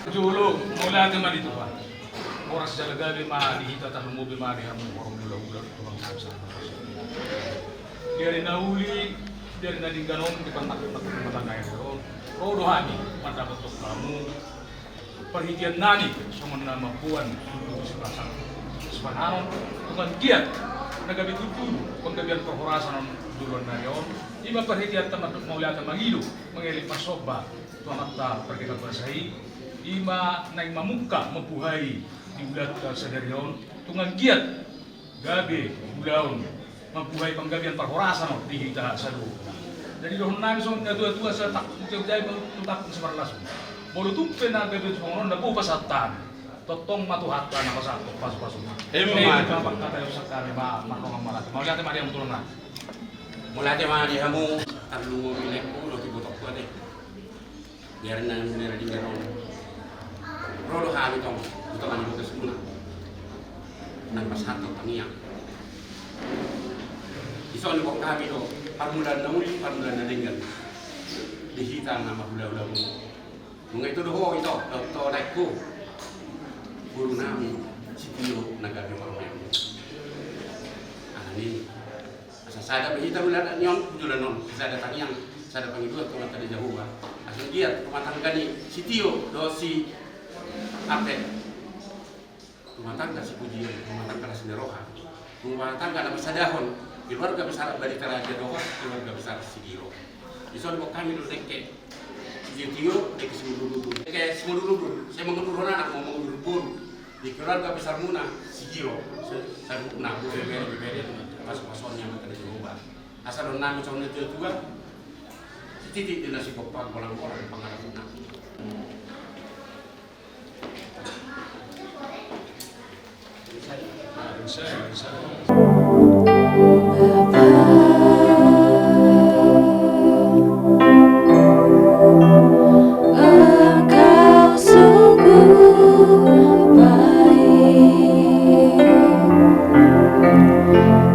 Julog, mula naman dito pa. Oras sa lagabi mahihita at lumubi marihan mo korong mula-mula ito ang sabsa. Di rin nahuli, di rin na din ganon, di pang nakikipagmatangay ito. Rodohani, matagot to kamu. Perhitian nani, sumana mapuan, untuk sepasang. Sepanaron, kung kiat, nagabi tutulo, kung gabihan perhorasan ng dulon na yon. Iba perhitian tamat maulata mangilu, mengilik masoba, tuamakta perkikagpasahi. Ima naing mamungka mabuhay di ulat sa darion tungang giat gabi ulaon mabuhay panggabian parhorasan di hita sa do. Jadi doon namin so kadua-dua sa takjay tutak sa marlas. Bolo tumpen na gabi sa ngonon na pasatan. Totong matuhatan ako sa ato pas-paso. Mga pagkatayo sa kami makong malat. Maulat mari ang tulong na. Mula mari hamu arlungo bilek ulo tibutok ko de. Biar na nira di meron. Rodo kami tong utangan itu semula nang masato tangiang iso ni kami do parmulan na muli parmulan na dinggan dihita nama hula-hula mo nung itu doho ito to naikku guru nami sitio nagari marumem ani asa sada behita bulan nyon bulan non sada tangiang sada pangidua to tadi jauh asa giat pematang gani sitio dosi Ate, rumah tangga si pujian, rumah tangga si neroha, rumah tangga na bisa dahon, keluarga besar dari keraja doa, keluarga besar si giro. Isol mo kami dulu deke, si giro deke si mudulu, deke si mudulu, saya mengudur anak mau mengudur pun, di keluarga besar muna si giro, saya nak beri pas-pasonnya makan di rumah. Asal orang nami soalnya juga, titik di nasi kopak orang-orang pengarap muna. Engkau sungguh baik,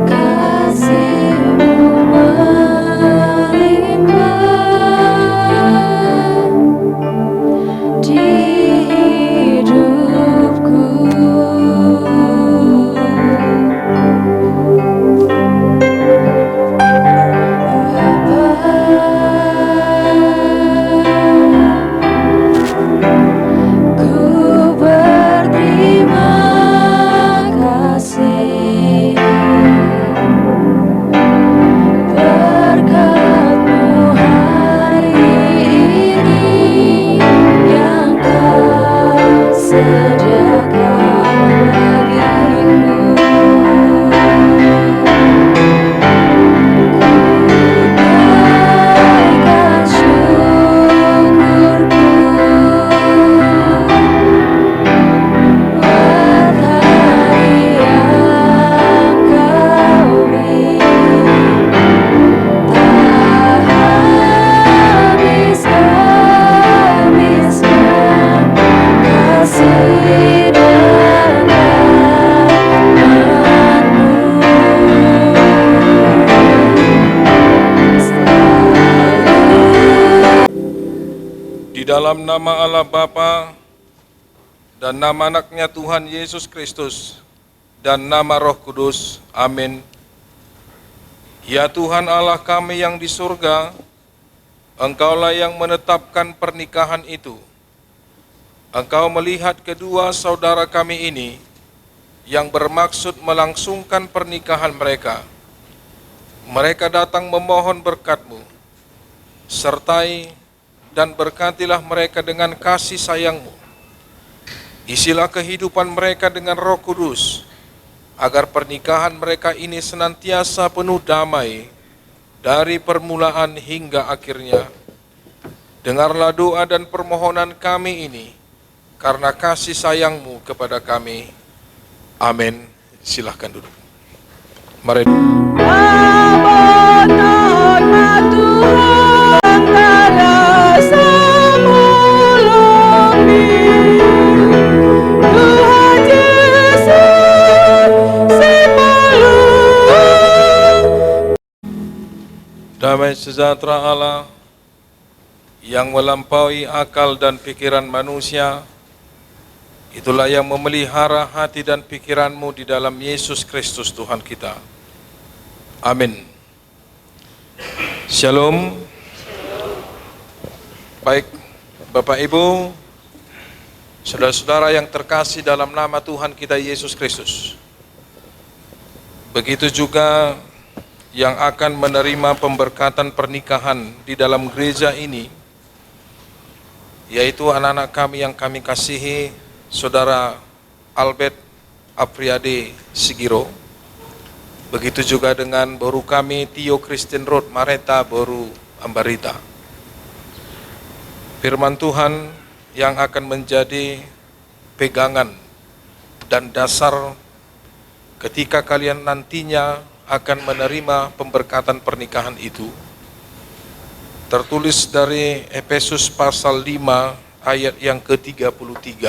kasih-Mu melimpah di hidupku. Di dalam nama Allah Bapa dan nama anaknya Tuhan Yesus Kristus dan nama Roh Kudus. Amin. Ya Tuhan Allah kami yang di surga, Engkaulah yang menetapkan pernikahan itu. Engkau melihat kedua saudara kami ini yang bermaksud melangsungkan pernikahan mereka. Mereka datang memohon berkat-Mu. Sertai dan berkatilah mereka dengan kasih sayang-Mu. Isilah kehidupan mereka dengan Roh Kudus, agar pernikahan mereka ini senantiasa penuh damai dari permulaan hingga akhirnya. Dengarlah doa dan permohonan kami ini, karena kasih sayang-Mu kepada kami. Amin. Silahkan duduk. Mari. Damai sejahtera Allah yang melampaui akal dan pikiran manusia, itulah yang memelihara hati dan pikiranmu di dalam Yesus Kristus Tuhan kita. Amin. Shalom. Baik, Bapak Ibu, saudara-saudara yang terkasih dalam nama Tuhan kita Yesus Kristus. Begitu juga yang akan menerima pemberkatan pernikahan di dalam gereja ini, yaitu anak-anak kami yang kami kasihi, Saudara Albert Apriade Sigiro. Begitu juga dengan baru kami Tio Christine Road Mareta Boru Ambarita. Firman Tuhan yang akan menjadi pegangan dan dasar ketika kalian nantinya akan menerima pemberkatan pernikahan itu, tertulis dari Efesus pasal 5 ayat yang ke-33.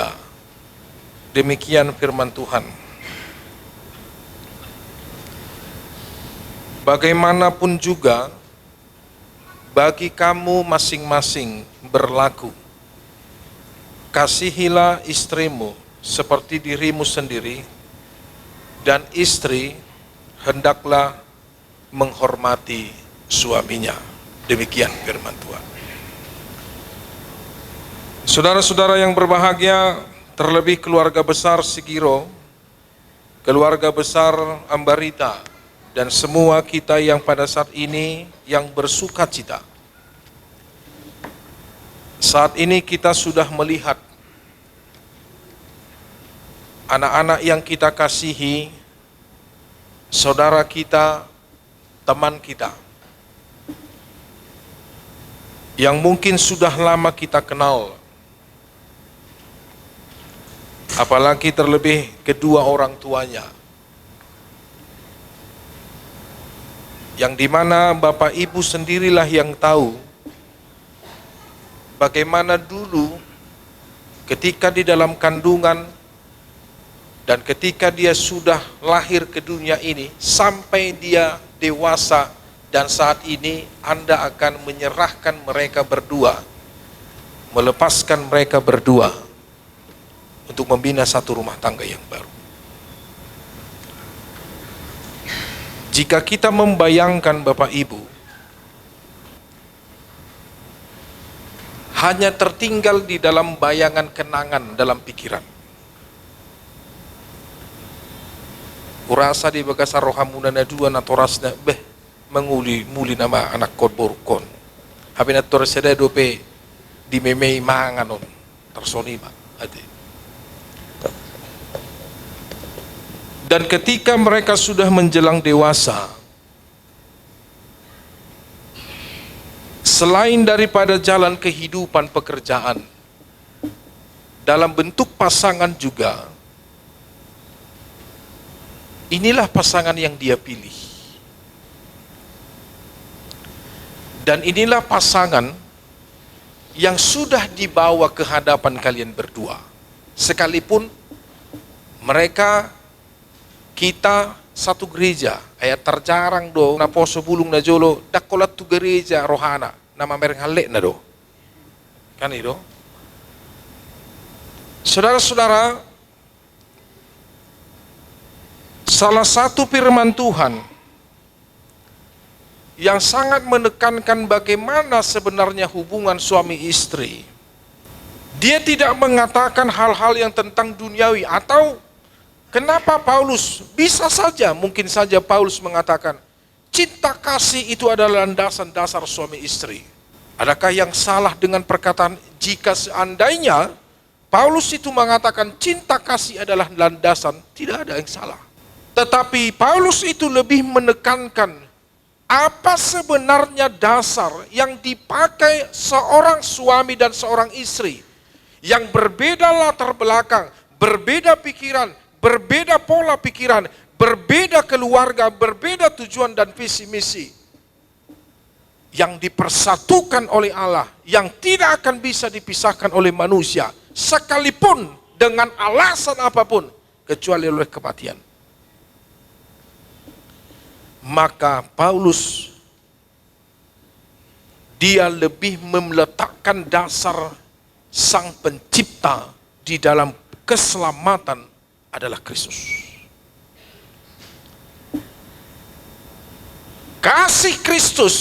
Demikian firman Tuhan. Bagaimanapun juga bagi kamu masing-masing berlaku, kasihilah istrimu seperti dirimu sendiri, dan istri hendaklah menghormati suaminya. Demikian firman Tuhan. Saudara-saudara yang berbahagia, terlebih keluarga besar Sigiro, keluarga besar Ambarita, dan semua kita yang pada saat ini yang bersuka cita. Saat ini kita sudah melihat anak-anak yang kita kasihi, saudara kita, teman kita, yang mungkin sudah lama kita kenal, apalagi terlebih kedua orang tuanya, yang dimana Bapak Ibu sendirilah yang tahu bagaimana dulu ketika di dalam kandungan dan ketika dia sudah lahir ke dunia ini sampai dia dewasa, dan saat ini Anda akan menyerahkan mereka berdua, melepaskan mereka berdua untuk membina satu rumah tangga yang baru. Jika kita membayangkan Bapak Ibu, hanya tertinggal di dalam bayangan kenangan dalam pikiran. Kurasa di bagasa rohamuna na dua na torasna muli nama anak kod borukon. Habi na torasada dope di memei manganon tersonima ade. Dan ketika mereka sudah menjelang dewasa, selain daripada jalan kehidupan pekerjaan, dalam bentuk pasangan juga, inilah pasangan yang dia pilih. Dan inilah pasangan yang sudah dibawa ke hadapan kalian berdua. Sekalipun mereka, kita satu gereja, ayat terjarang do, na poso bulung na jolo, dakolat tu gereja rohana, nama mereng halek na do. Kan itu? Saudara-saudara, salah satu firman Tuhan yang sangat menekankan bagaimana sebenarnya hubungan suami istri. Dia tidak mengatakan hal-hal yang tentang duniawi, atau Kenapa Paulus bisa saja, mungkin saja Paulus mengatakan cinta kasih itu adalah landasan dasar suami istri. Adakah yang salah dengan perkataan jika seandainya Paulus itu mengatakan cinta kasih adalah landasan? Tidak ada yang salah. Tetapi Paulus itu lebih menekankan apa sebenarnya dasar yang dipakai seorang suami dan seorang istri yang berbeda latar belakang, berbeda pikiran, berbeda pola pikiran, berbeda keluarga, berbeda tujuan dan visi misi, yang dipersatukan oleh Allah, yang tidak akan bisa dipisahkan oleh manusia, sekalipun dengan alasan apapun, kecuali oleh kematian. Maka Paulus, dia lebih meletakkan dasar sang pencipta di dalam keselamatan adalah Kristus. Kasih Kristus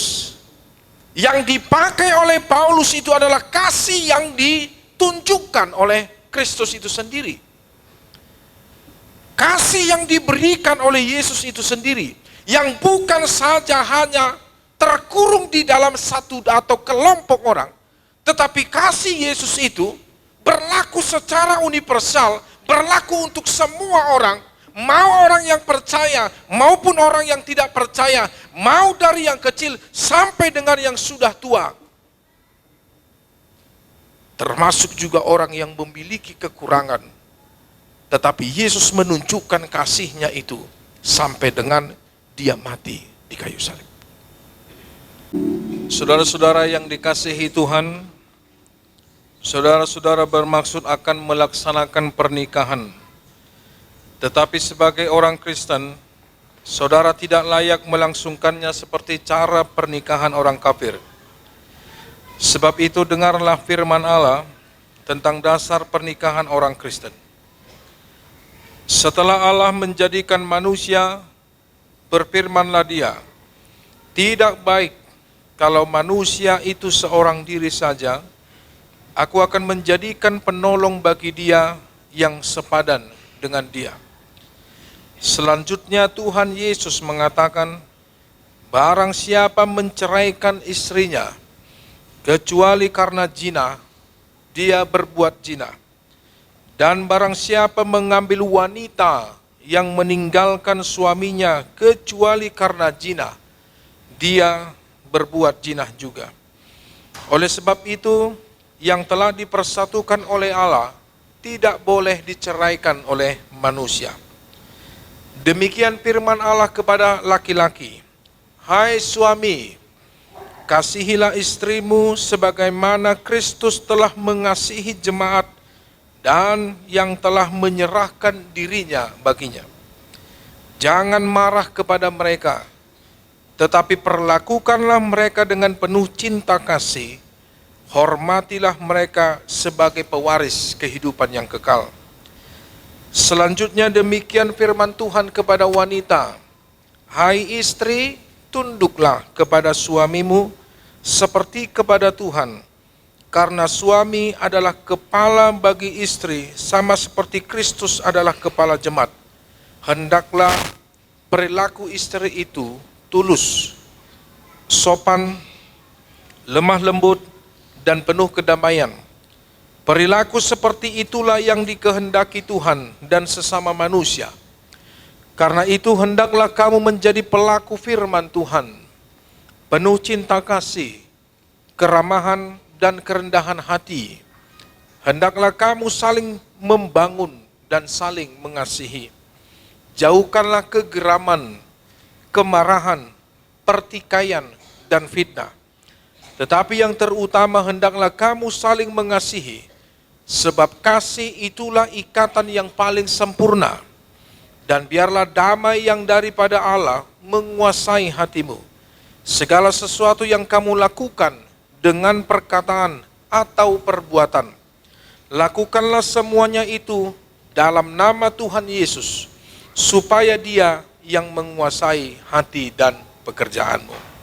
yang dipakai oleh Paulus itu adalah kasih yang ditunjukkan oleh Kristus itu sendiri. Kasih yang diberikan oleh Yesus itu sendiri, yang bukan saja hanya terkurung di dalam satu atau kelompok orang, tetapi kasih Yesus itu berlaku secara universal, berlaku untuk semua orang, mau orang yang percaya maupun orang yang tidak percaya, mau dari yang kecil sampai dengan yang sudah tua, termasuk juga orang yang memiliki kekurangan. Tetapi Yesus menunjukkan kasih-Nya itu sampai dengan Dia mati di kayu salib. Saudara-saudara yang dikasihi Tuhan, saudara-saudara bermaksud akan melaksanakan pernikahan. Tetapi sebagai orang Kristen, saudara tidak layak melangsungkannya seperti cara pernikahan orang kafir. Sebab itu dengarlah firman Allah tentang dasar pernikahan orang Kristen. Setelah Allah menjadikan manusia, berfirmanlah Dia, tidak baik kalau manusia itu seorang diri saja, aku akan menjadikan penolong bagi dia yang sepadan dengan dia. Selanjutnya Tuhan Yesus mengatakan, barang siapa menceraikan istrinya, kecuali karena zina, dia berbuat zina. Dan barang siapa mengambil wanita yang meninggalkan suaminya kecuali karena zina, dia berbuat zina juga. Oleh sebab itu, yang telah dipersatukan oleh Allah tidak boleh diceraikan oleh manusia. Demikian firman Allah kepada laki-laki, hai suami, kasihilah istrimu sebagaimana Kristus telah mengasihi jemaat dan yang telah menyerahkan dirinya baginya. Jangan marah kepada mereka, tetapi perlakukanlah mereka dengan penuh cinta kasih. Hormatilah mereka sebagai pewaris kehidupan yang kekal. Selanjutnya demikian firman Tuhan kepada wanita, hai istri, tunduklah kepada suamimu seperti kepada Tuhan. Karena suami adalah kepala bagi istri, sama seperti Kristus adalah kepala jemaat. Hendaklah perilaku istri itu tulus, sopan, lemah lembut, dan penuh kedamaian. Perilaku seperti itulah yang dikehendaki Tuhan dan sesama manusia. Karena itu hendaklah kamu menjadi pelaku firman Tuhan, penuh cinta kasih, keramahan, dan kerendahan hati. Hendaklah kamu saling membangun dan saling mengasihi. Jauhkanlah kegeraman, kemarahan, pertikaian, dan fitnah. Tetapi yang terutama hendaklah kamu saling mengasihi, sebab kasih itulah ikatan yang paling sempurna. Dan biarlah damai yang daripada Allah menguasai hatimu. Segala sesuatu yang kamu lakukan dengan perkataan atau perbuatan, lakukanlah semuanya itu dalam nama Tuhan Yesus, supaya Dia yang menguasai hati dan pekerjaanmu.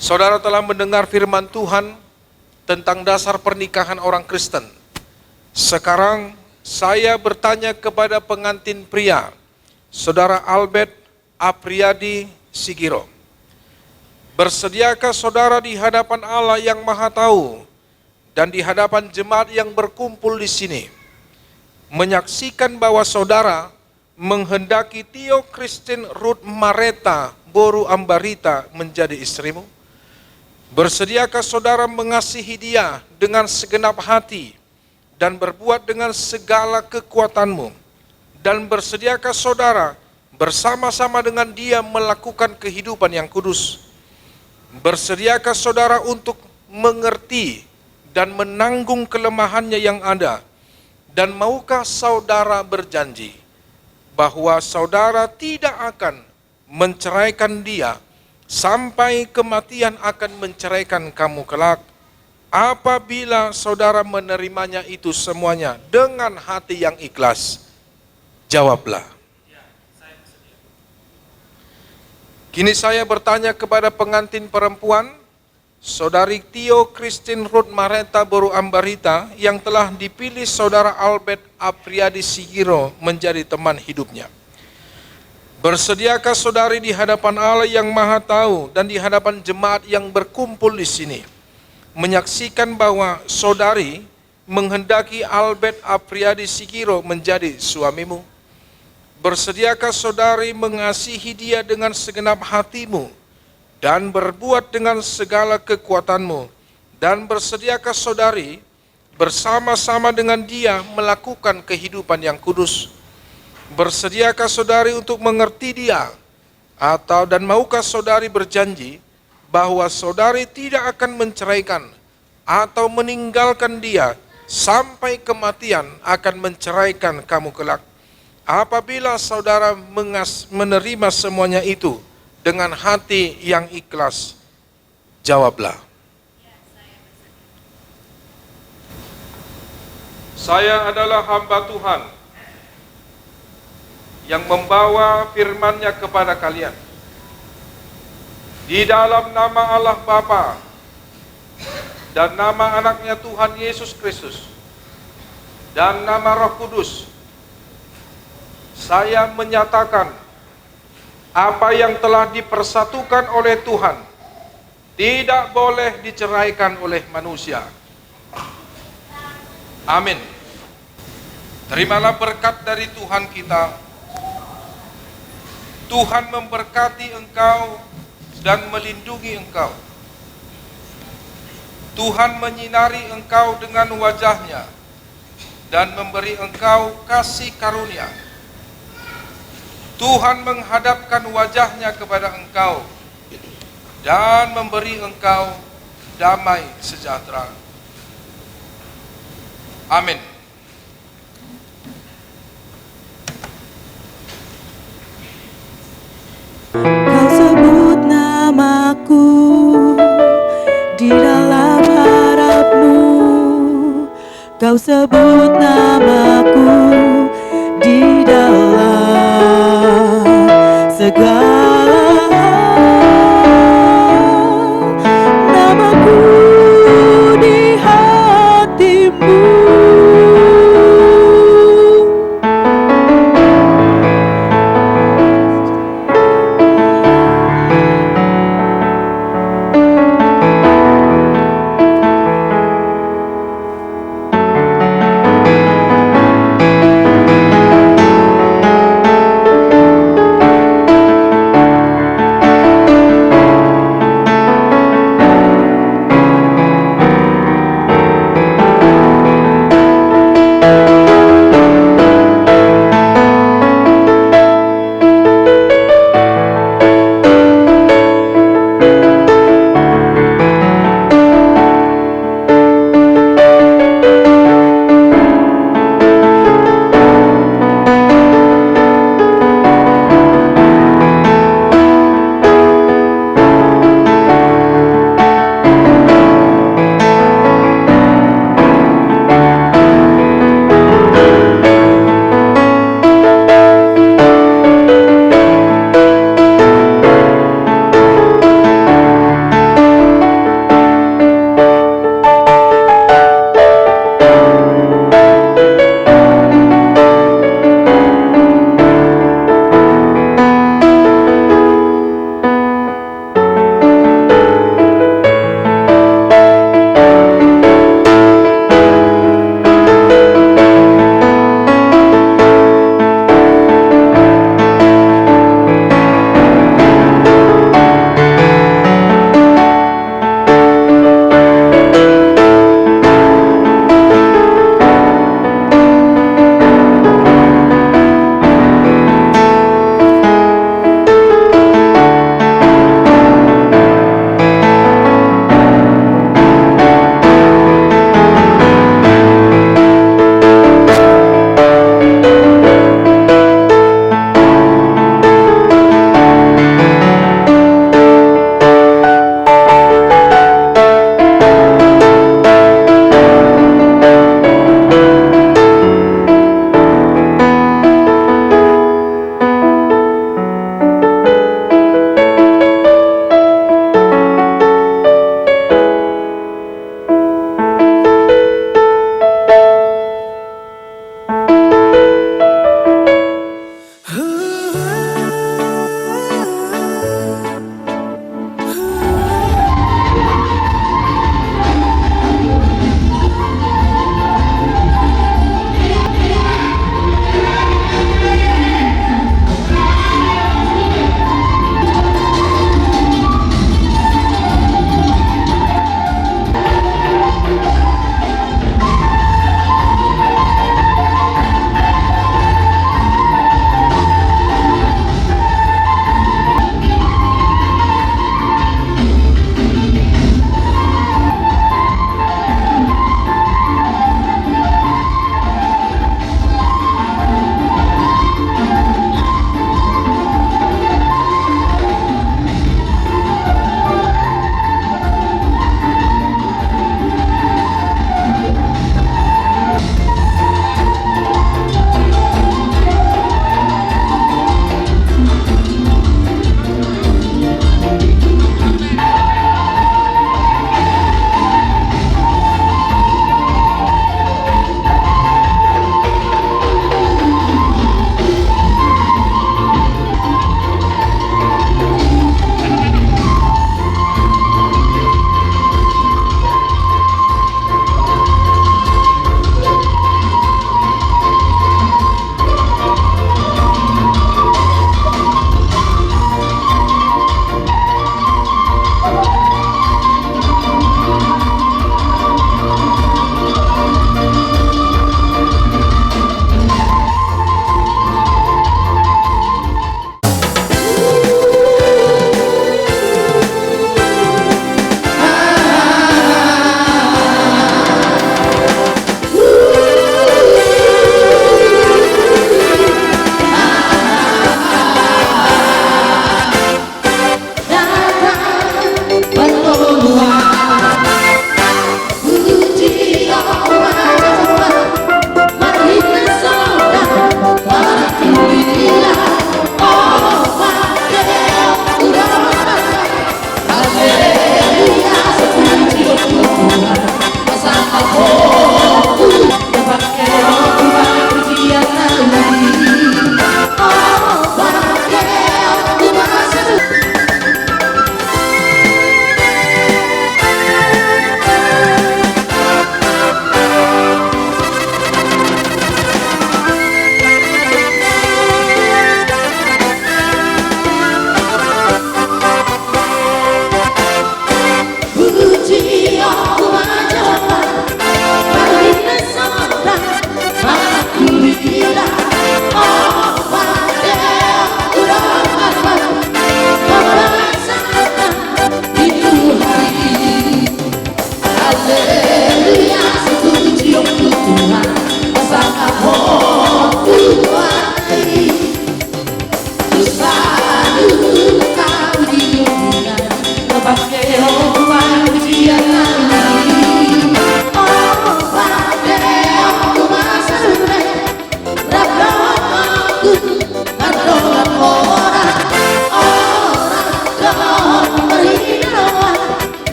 Saudara telah mendengar firman Tuhan tentang dasar pernikahan orang Kristen. Sekarang saya bertanya kepada pengantin pria, Saudara Albert Apriyadi Sigiro. Bersediakah saudara di hadapan Allah yang Maha Tahu dan di hadapan jemaat yang berkumpul di sini menyaksikan bahwa saudara menghendaki Tio Christine Ruth Mareta Boru Ambarita menjadi istrimu? Bersediakah saudara mengasihi dia dengan segenap hati dan berbuat dengan segala kekuatanmu? Dan bersediakah saudara bersama-sama dengan dia melakukan kehidupan yang kudus? Bersediakah saudara untuk mengerti dan menanggung kelemahannya yang ada? Dan maukah saudara berjanji bahwa saudara tidak akan menceraikan dia sampai kematian akan menceraikan kamu kelak? Apabila saudara menerimanya itu semuanya dengan hati yang ikhlas, jawablah. Kini saya bertanya kepada pengantin perempuan, Saudari Tio Christine Ruth Mareta Boru Ambarita yang telah dipilih Saudara Albert Apriyadi Sigiro menjadi teman hidupnya. Bersediakah saudari di hadapan Allah yang Maha Tahu dan di hadapan jemaat yang berkumpul di sini menyaksikan bahwa saudari menghendaki Albert Apriyadi Sigiro menjadi suamimu? Bersediakah saudari mengasihi dia dengan segenap hatimu dan berbuat dengan segala kekuatanmu? Dan bersediakah saudari bersama-sama dengan dia melakukan kehidupan yang kudus? Bersediakah saudari untuk mengerti dia? Dan maukah saudari berjanji bahwa saudari tidak akan menceraikan atau meninggalkan dia sampai kematian akan menceraikan kamu kelak? Apabila saudara menerima semuanya itu dengan hati yang ikhlas, jawablah. Saya adalah hamba Tuhan yang membawa firman-Nya kepada kalian. Di dalam nama Allah Bapa dan nama anaknya Tuhan Yesus Kristus dan nama Roh Kudus, saya menyatakan apa yang telah dipersatukan oleh Tuhan tidak boleh diceraikan oleh manusia. Amin. Terimalah berkat dari Tuhan kita. Tuhan memberkati engkau dan melindungi engkau. Tuhan menyinari engkau dengan wajah-Nya dan memberi engkau kasih karunia. Tuhan menghadapkan wajah-Nya kepada engkau dan memberi engkau damai sejahtera. Amin. Kau sebut namaku di dalam harapmu. Kau sebut namaku di dalam segala namaku di hatimu.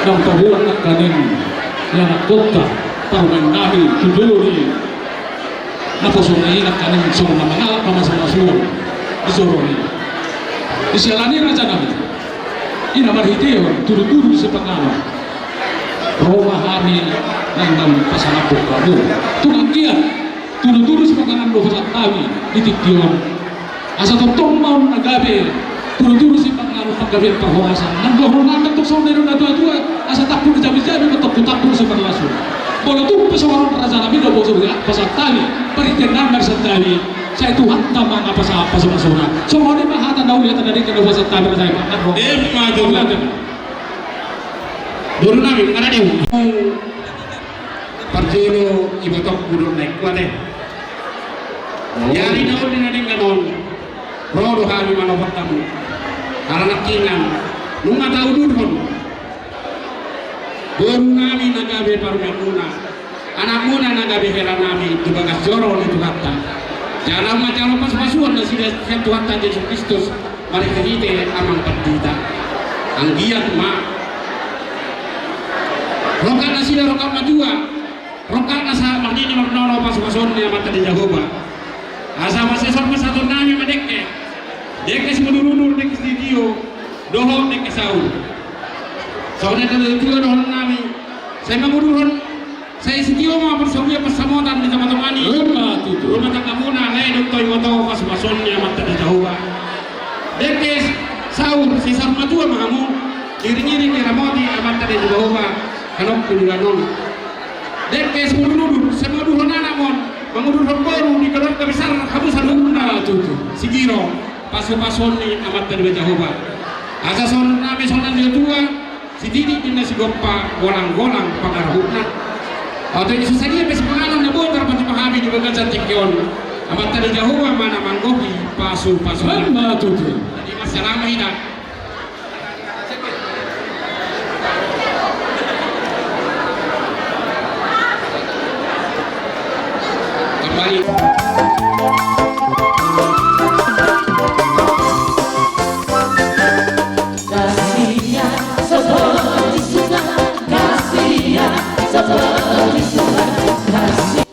Nang tabuan at kanin yang nakota parang nahi tuduri naposunay at kanin sa mga kamasamasun isoroni isialani raja namin inamarhiteo turuturu sa pangalaman Roma kami ng pasanapok kamu tunangkiat turuturu sa pangalaman lo sa tawi itiktiyon asa totong maun nagabi turuturu sa pangalaman paggabi pahawasan nang gohongan ng tuksaw na na dua-dua asa takpo na jabi-jabi matakpo-takpo sa panglaso bola tu pesawaran raja namin lo boso ya pasang tali peritenang sa tali sa Tuhan tama nga pa sa pasuna. So mo ni mahata daw yata na rin kinawa sa tabi na tayo pakat mo. Maju lang. Dulu namin karena dia Parjolo ibatok guru naik kuat eh. Yari daw din natin ganon. Rodo kami manopat tamu. Karena nakingan nung tahu dudon. Guru namin nagabi parunya muna. Anak muna nagabi hela namin di bagas joro itu kata. Jangan macam pas-pasuan na sila sa Tuhan ta Yesus Kristus mari kanite amang pagdita ang giat ma roka na sila roka majua roka na sa magdini magnono pas-pason niya mata di Jehovah asa masesor pa sa nami madekke dekke si madurunur dekke si Dio doho dekke Saul sauna na Dio doho nami saya maguduron saya sitio mga persawya pasamotan di teman-temani rumah tangga muna ngayon doktoy mo to pas-pason niya mata di Jehovah dekes Saul si Sarmatua mahamu diri-diri ni Ramoti mata di Jehovah kanok kuliganon dekes muludur semaduhon anamon mangudurhon baru di kelor kabisar habusan lumna si Giro paso-pason ni mata di Jehovah asa son nami sonan dia tua si Didi pindah si Goppa golang-golang pagarhutna atau Yesus saja bes pengalam na buat terpati pahami di bagian cantik yon. Amat tadi Jehovah mana manggohi pasu-pasu. Mana tu tu? Di masalah mahina. Kembali. Kasihnya seperti sungai, kasihnya seperti sungai, kasih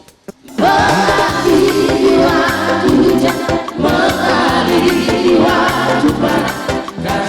mengalir waktu hujan, mengalir waktu panas.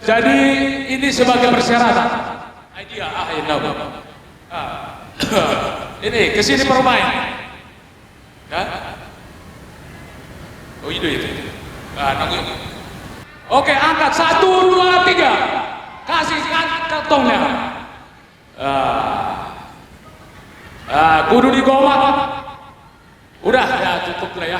Jadi ini sebagai persyaratan. Idea ini kesini bermain. Kan? Oh itu. Oke, angkat 1, 2, 3. Kasih kantongnya. Kudu digomak. Udah ya, cukup lah ya.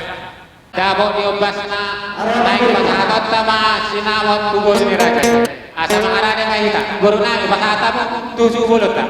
Dabok diobasna naik masyarakat sama sinawat kubur ini raja. Asa mengarahnya kita guru nami pasatamu 7 bulan tak.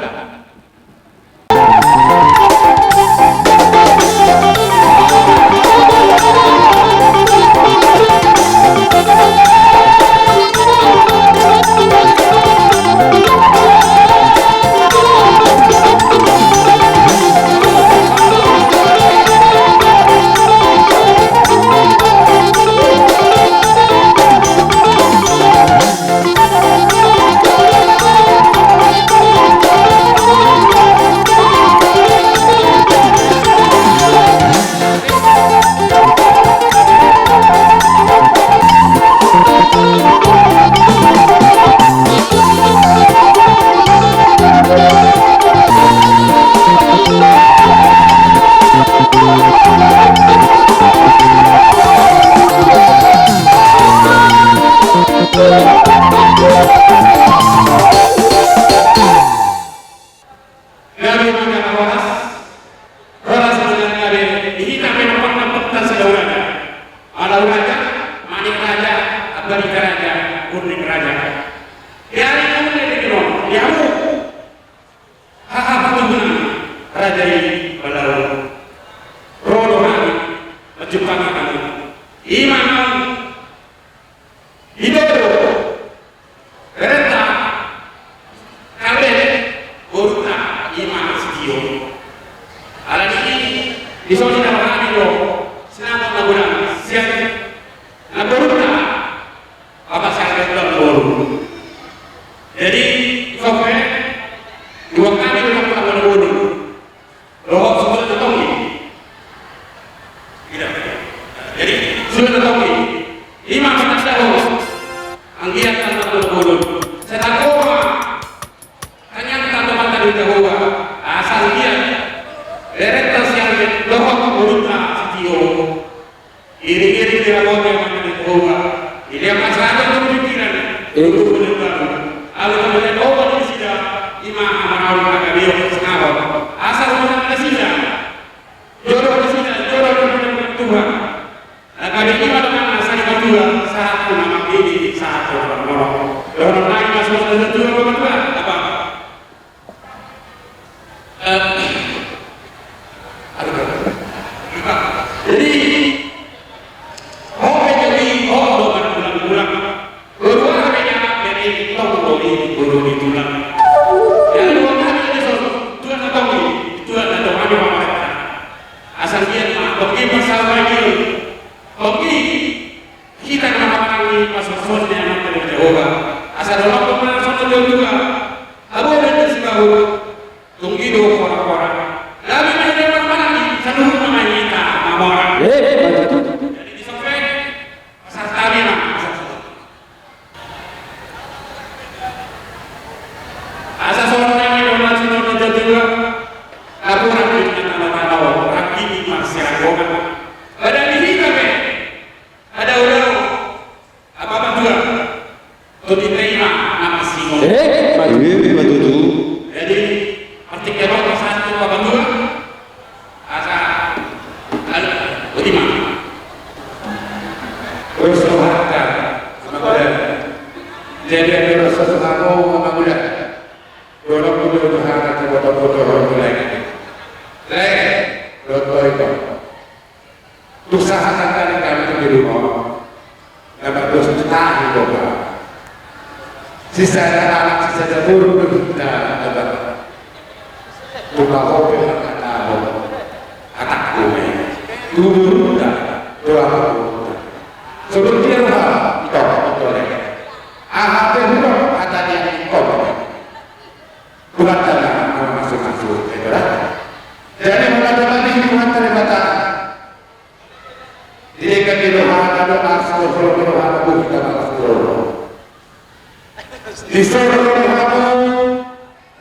Disuruh kamu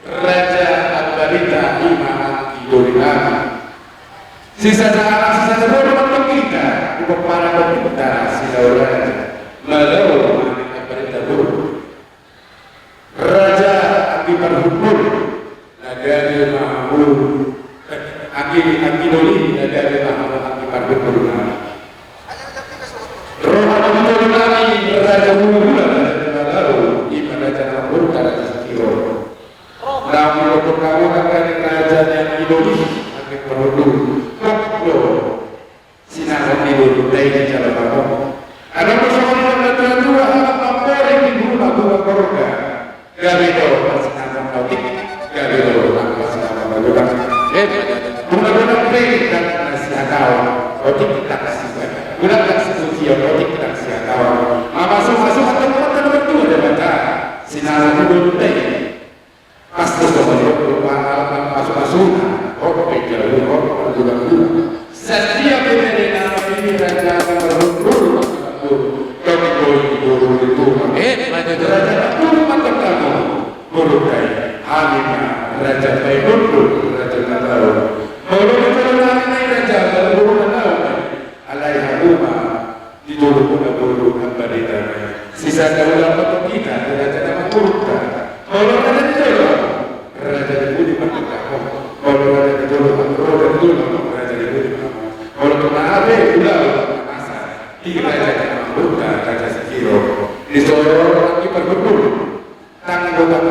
Raja Akbarita Imam Kidulina. Sisa salah sisa sebelum kita para pemerintah sisa raja melalui Akbarita dulu. Raja Akibat Hukum Nagari Mahmud Akidoli Nagari Mahmud Akibat Hukum. Rohani Kidulina Raja Mula lalu ibadah cara berkata sekiro. Namun untuk kamu akan raja yang idoli akan perlu koplo sinar idoli dari jalan kamu. Ada persoalan yang tua apa yang ibu aku korga. Gabido sinar kamu gabido aku sinar kamu. Guna beri dan nasihat kawan. Otik kita kasih. Guna kasih suci otik kita kasih kawan. Masuk atau betul ada baca sinar hidup tadi pasti semua masuk setiap berbeda ini raja berhubung guru kai Hamina raja Baibul raja Nataru raja guru Nataru alaihi umma dituduh guru Akbarita. Sisa kaulah untuk kita raja nama kurta. Kalau raja itu raja dibudi merdeka. Kalau raja itu raja dibudi. Kalau kena abe udah masa. Tiga raja nama kurta raja sekiro. Disuruh lagi berburu. Tangan botak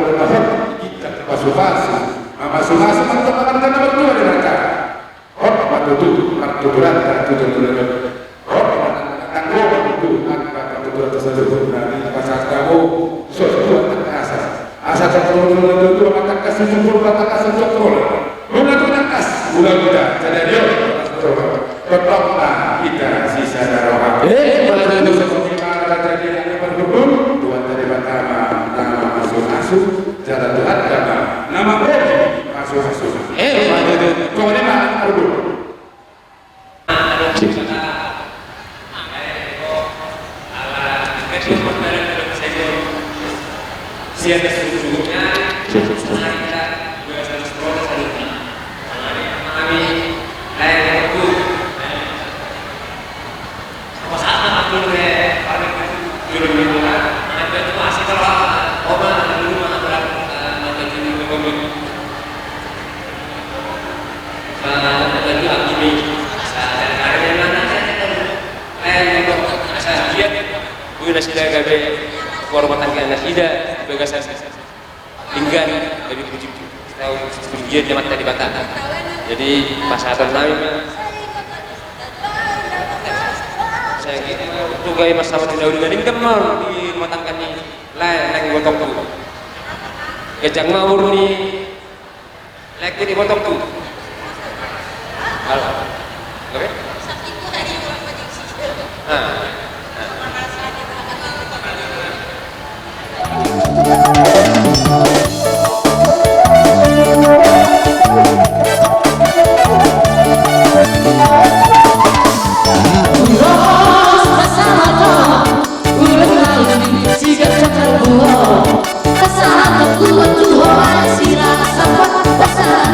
kita pasu-pasu. Pasu-pasu teman-teman kita berdua di raja. Oh patutu rata tujuh. Pasal kamu sesuatu asal itu maka kasih sempur maka kasih sempur guna kas guna jadi dia bertambah kita sisa darah itu seperti mana jadi yang berhubung Tuhan dari pertama nama masuk jalan Tuhan nama masuk kau ini mana berhubung siapa sesungguhnya saya kira juga harus proses ini kami layak waktu apa saat aku boleh paling juru bicara ada itu masih kalau obat dulu mana berapa jadi ngomong lagi akimi saya ada mana saya ngomong saya lihat gue nasi gabe kehormatan kita tidak bagasan tinggal dari puji tahu pujian jemaat tadi Batak. Jadi pasatan kami saya gitu tugai masalah tidak udah demam di matangkan ni lain botok tu gajang mawur ni lagi di botok tu halo oke Pasal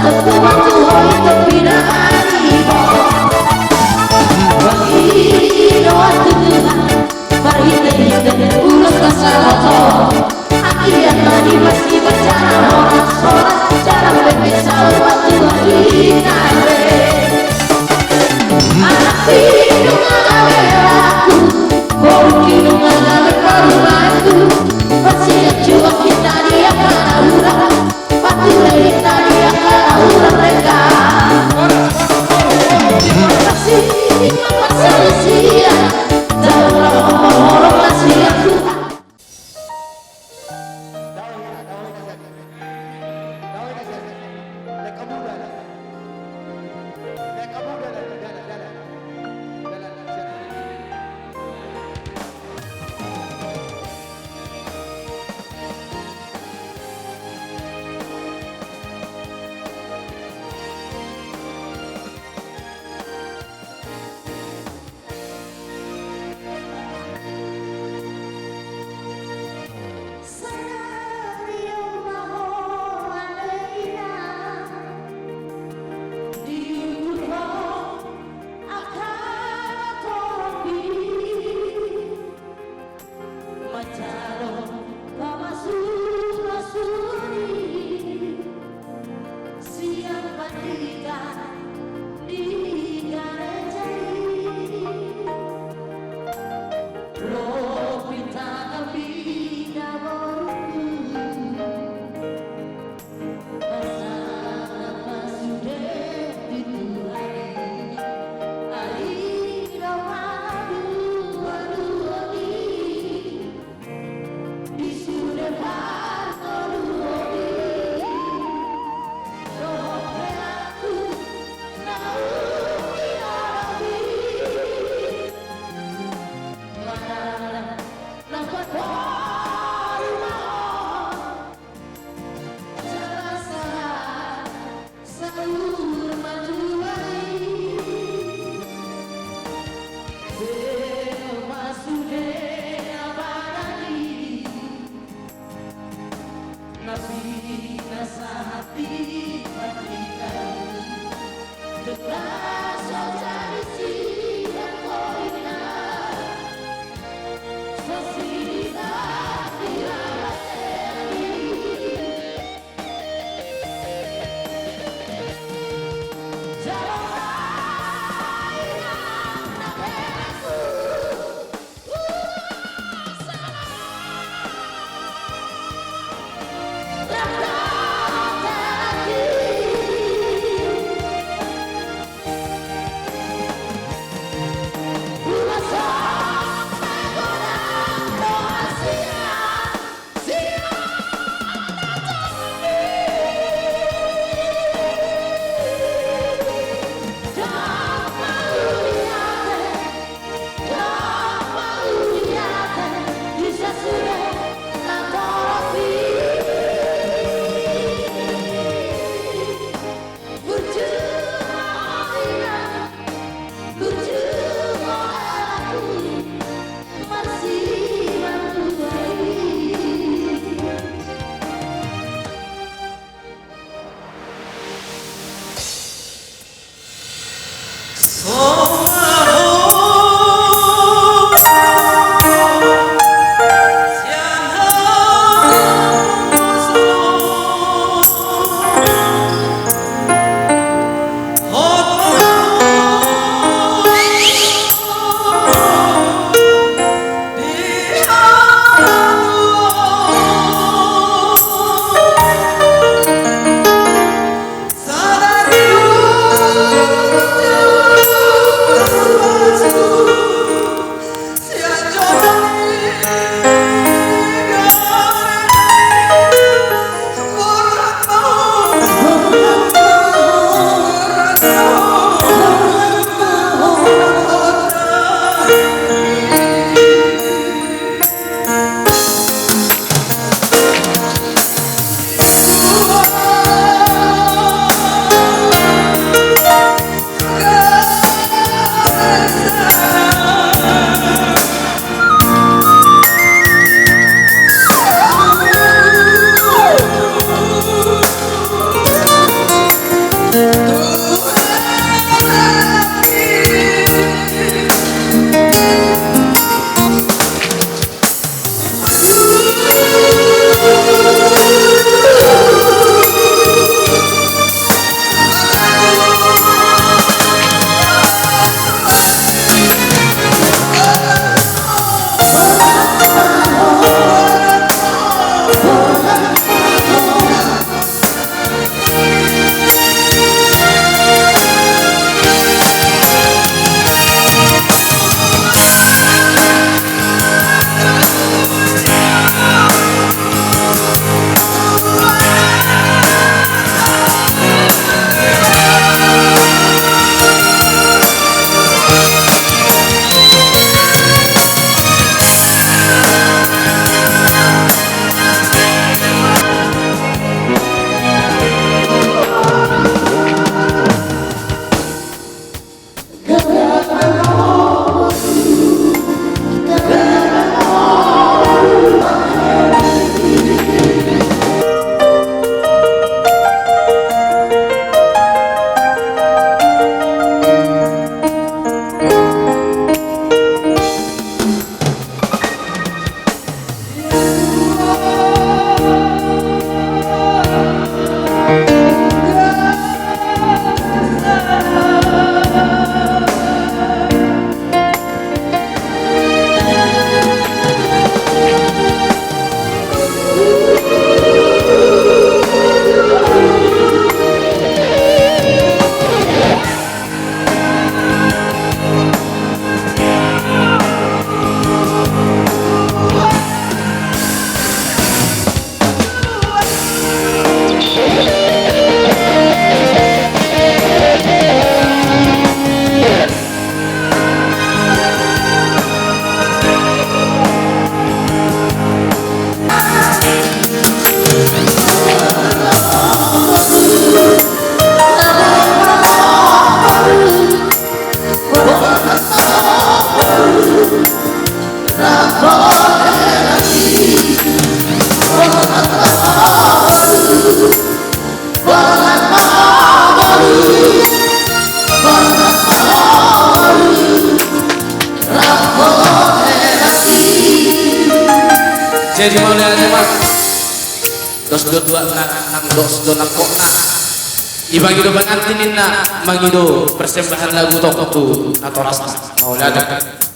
Napina sa hati kita Terasa dari siang koina Sesina tiada seri semua lihat semua. Dos dua nang dos do nang kok nah. Ibagi do pengantinin na mangido persembahan lagu tok tu na toras mau lihat.